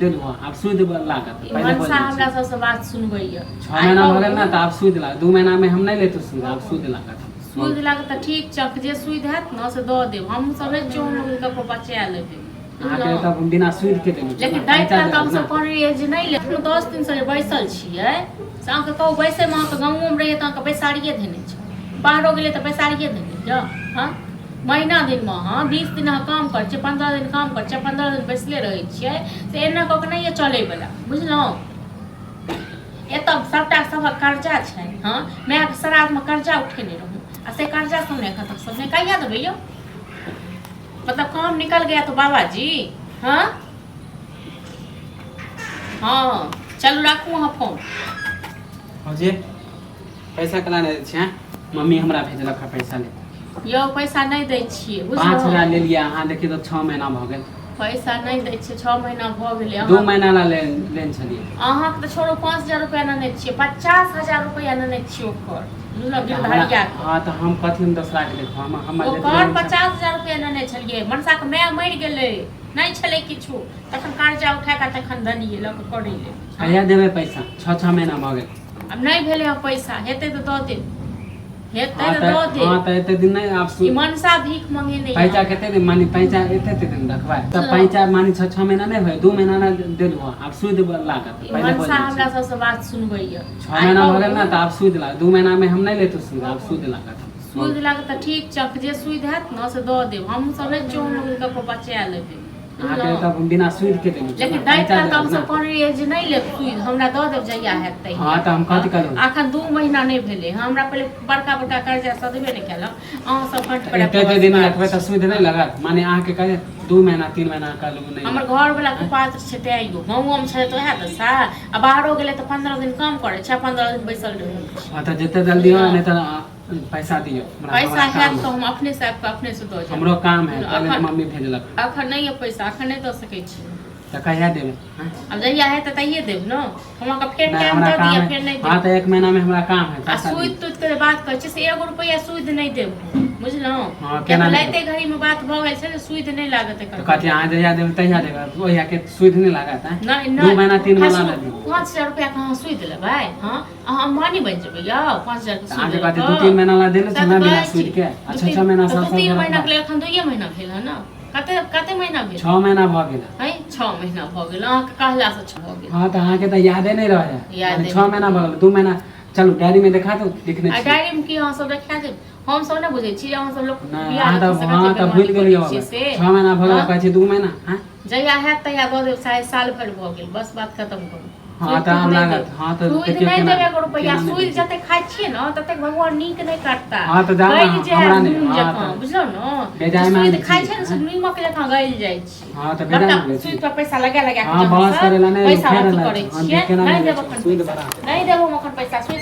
देलहुँ आब सूद लागत पहिले मनसा हमरा सबसे बात सुनबैया 6 महीना भ गेल ना त आब सूद लागत 2 महीना में हम नहीं लेते सूद आब सूद लागत सूद लागत त ठीक चक जे सूद हैत न से द देब हम सब नहीं चोन ककरो बचा लेबे आके तब बिना सूद के देलहुँ लेकिन दैत त हम सब कहने जे नहीं ले 10 दिन से बैसल छियै से अहाँके कहू बैसे में अहाँके गाँवो में रहिए त अहाँके बैसारिए देने छै बाहरो गेलिए त बैसारिए देने जा हाँ महीना दिन में हाँ 20 दिन अहाँ काम कर छियै 15 दिन काम कर छियै 15 दिन बैसले रहे छियै से एना कऽ के नहीं चले वाला बुझलहुँ एतऽ सबटा सबक कर्जा छै हाँ मैं श्राद्ध में कर्जा उठेने रहूँ आ से कर्जा सुनने खतम सबने कहिया देबै यौ मतलब काम निकल गया तो बाबा जी हाँ हाँ चलू राखू वहाँ फोन जी पैसा केना नहीं दै छियै मम्मी हमरा भेजलक पैसा ले यौ पैसा नहीं दै छियै 5000 ले लिया अहाँ देखिए तो 6 महीना भ गेल पैसा नहीं दै छियै 6 महीना भ गेलै 2 महीना ला लेन छलिए अहाँ के तो छोड़ो 5000 रुपया न छियै 50000 रुपया न छियै ओकर मतलब गिरधारिया हां त हम कथि में दूसरा के देखो हम ओकर 50000 रुपया न छलिए मनसा के मैं मर गेलै नहीं छले किछु तखन कर्जा उठा के तखन दनिए ल के करै ले कहिया देबै पैसा 6 महीना भ गेल अब नहीं भेले पैसा हेतै त द दे हेतै त द दे हां त एते दिन नहीं आप मनसा भीख मांगे नहीं पैसा केते दिन मानी पैसा एते दिन रखबा त पैसा मानी 6 महीना नहीं होय 2 महीना ना देलहुँ आब सूद लागत पहिले मनसा हमरा सबसे बात सुनबैया 6 महीना भ गेल ना त आब सूद लागत 2 महीना में हम नहीं लेते सूद आब सूद लागत सूद लागत त ठीक चक जे सूद हैत न से द देब हम सब नहीं चोन ककरो बचा लेबे आके तब बिना सूद के देलहुँ लेकिन दैत त हम सब कहने जे नहीं ले सूद हमरा द देब जइया हैत तै हां त हम कथि करू अखन 2 महीना नहीं भेले हमरा पहले बड़का बड़का कर्जा सदबे नहीं केलक अहाँ सब फंड पर एते दिन रखबै त सूद नहीं लागत माने अहाँ के कहे 2 महीना 3 महीना का लोग नहीं हमर घर वाला के पात्र छै ते आइयो गांवो में छै त ओहे दशा आ बाहरो गेले त 15 दिन काम करे छै 15 दिन बैसल रहे हां त जते जल्दी हो नहीं त पैसा दियो पैसा है तो हम अपने से आपको अपने से दो जाए हमरो काम है पहले मम्मी भेजलक अखन नहीं है पैसा अखन नहीं दे सकै छी त कहिया देबै अब जहिया है त तइए देब न हम का फेर टाइम दे दिया फिर नहीं हां त 1 महीना में हमरा काम है आ सूद तुद के बात कहै छी से 1 रुपया सूद नहीं देब बुझलौ हां केना लाइते घड़ी में बात भ गेल छै सूद नहीं लागत त कथि अहाँ जहिया देबै तहिया देबै ओहिया के सूद नहीं लागत है नहीं 2 महीना 3 महीना में 5000 रुपया कहां सूद लेबै हां अहाँ अंबानी बन जेबै यौ 5000 के सूद आगे कथि 2-3 महीना ला देले छ ना बिना सूद के अच्छा 6 महीना 3 महीना के अखन 2 महीना भेल है ना कते कते महीना भेल 6 महीना भ गेल है 6 महीना भ गेल अहाँ के कहला से 6 भ गेल हां त अहाँ के त यादे नहीं रहे 6 महीना भ गेल 2 महीना चलू डायरी में दिखा दो लिखने छी डायरी में की अहाँ सब देखा देब हम सब ना बुझै छी अहाँ सब लोग हां त भूल गेलियो 6 महीना भ गेल कहै छी 2 महीना हां जहिया है तहिया द देब शायद साल भर भ गेल बस बात खत्म करू हां त हम लागत हां त सूद नहीं देबे को रुपया सूद जते खाइ छिए न तते भगवान नीक नहीं करता हां त जाना हमरा नहीं हां बुझलो न बेजाय में सूद खाइ छै न नीमक लेखा गइल जाइ छी हां त बेजाय में सूद पर पैसा लगा लगा हां बस करेला नहीं पैसा अथी करै छिए नहीं देब अखन सूद बड़ा नहीं देब हम अखन पैसा सूद